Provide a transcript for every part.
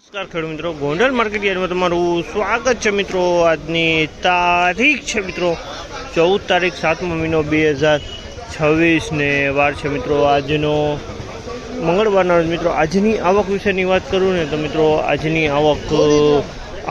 નમસ્કાર ખેડૂત મિત્રો, ગોંડલ માર્કેટ યાર્ડમાં તમારું સ્વાગત છે મિત્રો। આજની તારીખ છે મિત્રો 14 તારીખ 7મો મહિનો 2026 ને વાર છે મિત્રો આજનો મંગળવારના રોજ। મિત્રો આજની આવક વિશેની વાત કરું ને તો મિત્રો આજની આવક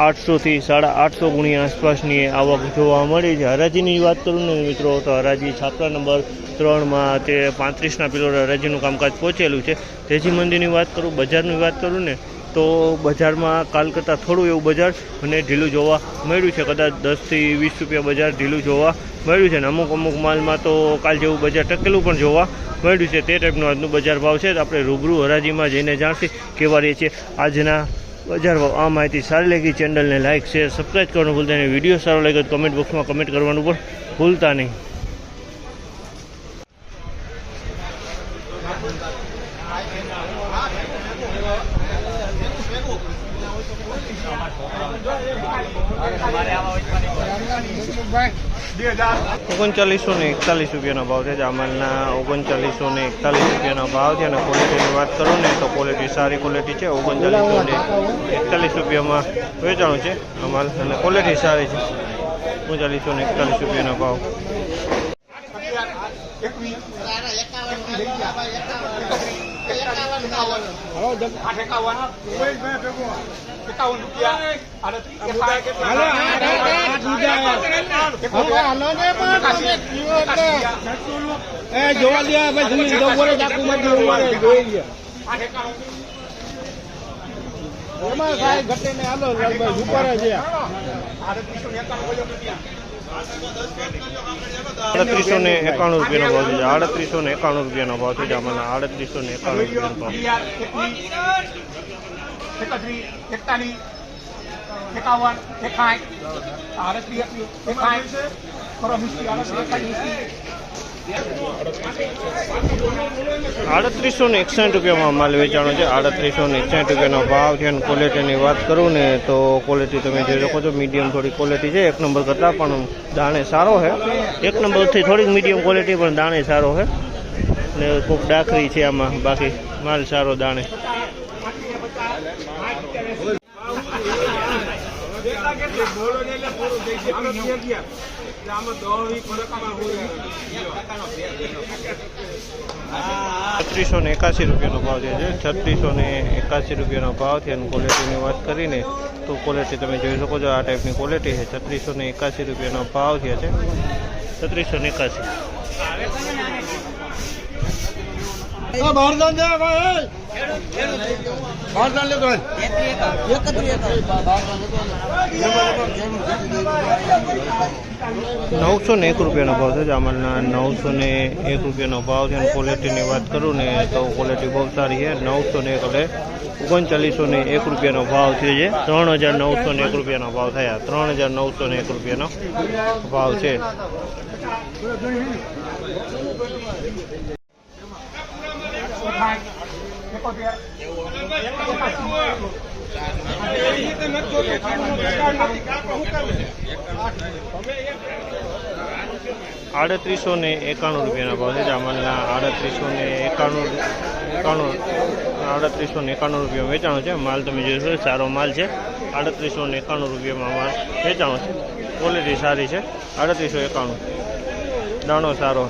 800 થી 850 ગુણી આસપાસની આવક જોવા મળી છે। હરાજીની વાત કરું ને મિત્રો તો હરાજી છાપરા નંબર 3માં તે 35ના પિલોર હરાજીનું કામકાજ પહોંચેલું છે। તેજી મંદીની વાત કરું, બજારની વાત કરું ને તો બજારમાં કાલ કરતાં થોડું એવું બજાર અને ઢીલું જોવા મળ્યું છે। કદાચ 10 થી 20 રૂપિયા બજાર ઢીલું જોવા મળ્યું છે ને અમુક માલમાં તો કાલ જેવું બજાર ટકેલું પણ જોવા મળ્યું છે। તે ટાઈપનું આજનું બજાર ભાવ છે। આપણે રૂબરૂ હરાજીમાં જઈને જાણથી કહેવા રહીએ છીએ આજના બજાર ભાવ। આ માહિતી સારી લાગી ચેનલને લાઇક શેર સબસ્ક્રાઈબ કરવાનું ભૂલતા નહીં। વિડીયો સારો લાગે તો કમેન્ટ બોક્સમાં કમેન્ટ કરવાનું પણ ભૂલતા નહીં। ઓગણચાલીસો ને 41 રૂપિયાનો ભાવ છે। જામલના 3941 રૂપિયાનો ભાવ છે અને ક્વોલિટીની વાત કરું ને તો ક્વોલિટી સારી ક્વોલિટી છે। 3941 રૂપિયામાં વેચાણું છે અમાલ અને ક્વોલિટી સારી છે। 3941 રૂપિયાનો ભાવ। ₹3891 રૂપિયાનો ભાવ છે। 3891 રૂપિયાનો ભાવ છે। જામલના 3891 રૂપિયામાં માલ વેચાણો છે। 3861 રૂપિયાનો ભાવ છે અને ક્વોલિટીની વાત કરું ને તો ક્વોલિટી તમે જોઈ શકો છો મીડિયમ થોડી ક્વોલિટી છે। 1 નંબર કરતાં પણ દાણે સારો છે। 1 નંબરથી થોડીક મીડિયમ ક્વોલિટી પણ દાણે સારો છે ને ખૂબ ડાકરી છે આમાં, બાકી માલ સારો દાણે। ₹3681 રૂપિયાનો ભાવ છે। 3681 રૂપિયાનો ભાવ છે અને ક્વોલિટીની વાત કરીને તો ક્વોલિટી તમે જોઈ શકો છો આ ટાઈપની ક્વોલિટી છે। 3681 રૂપિયાનો ભાવ છે। 3681 ₹901 રૂપિયાનો ભાવ છે। જામલના 901 રૂપિયાનો ભાવ છે અને ક્વોલિટીની વાત કરું ને તો ક્વોલિટી બહુ સારી છે। 901 એટલે 3901 રૂપિયાનો ભાવ છે। 3901 રૂપિયાનો ભાવ થયા। 3901 રૂપિયાનો ભાવ છે। ₹3891 રૂપિયાના ભાવ છે। જામલના 3891 રૂપિયા વેચાણો છે। માલ તમે જોશો સારો માલ છે। 3891 રૂપિયામાં માલ વેચાણો છે। ક્વોલિટી સારી છે। 3891 દાણો સારો।